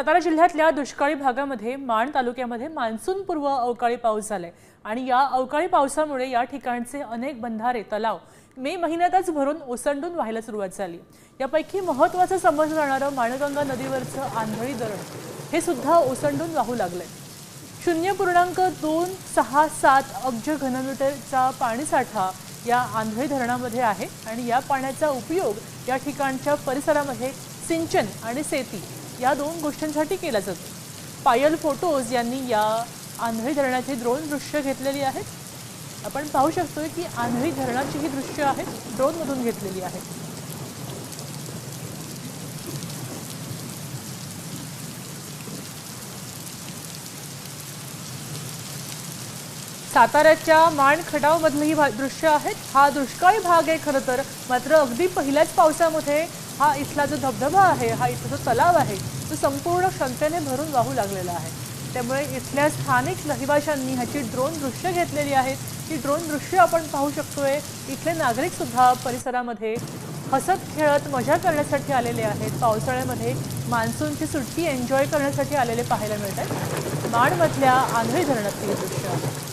सातारा जिल्ह्यातल्या दुष्काळी भागामध्ये माण तालुक्यामध्ये मान्सूनपूर्व अवकाळी पाऊस झालाय आणि या अवकाळी पावसामुळे या ठिकाणचे अनेक बंधारे तलाव मे महिन्यातच भरून ओसंडून वाहायला सुरुवात झाली। यापैकी महत्त्वाचं समजलं जाणारं माणगंगा नदीवरचं आंधळी धरण हे सुद्धा ओसंडून वाहू लागलंय। 0.267 अब्ज घनमीटरचा पाणीसाठा या आंधळी धरणामध्ये आहे आणि या पाण्याचा उपयोग या ठिकाणच्या परिसरामध्ये सिंचन आणि शेती या दोन गोष्टींसाठी केला जातो। पायल फोटोज यांनी या आंधळी धरणाची ड्रोन दृश्य घेतलेली आहेत। आपण पाहू शकतो की आंधळी धरणाची ही दृश्य आहेत ड्रोन मधून घेतलेली आहेत। साताऱ्याच्या माण खटाव मधली ही दृश्य आहेत। हा दुष्काळी भाग आहे खरं तर, मात्र अगदी पहिल्याच पावसामध्ये हा इथला जो धबधबा आहे, हा इथला जो तलाव आहे तो संपूर्ण क्षमतेने भरून वाहू लागलेला आहे। त्यामुळे इथल्या स्थानिक रहिवाशांनी ह्याची ड्रोन दृश्य घेतलेली आहेत। ही ड्रोन दृश्य आपण पाहू शकतोय। इथले नागरिक सुद्धा परिसरामध्ये हसत खेळत मजा करण्यासाठी आलेले आहेत। पावसाळ्यामध्ये मान्सूनची सुट्टी एन्जॉय करण्यासाठी आलेले पाहायला मिळतात। माणमधल्या आंधळी धरणातली दृश्य आहे।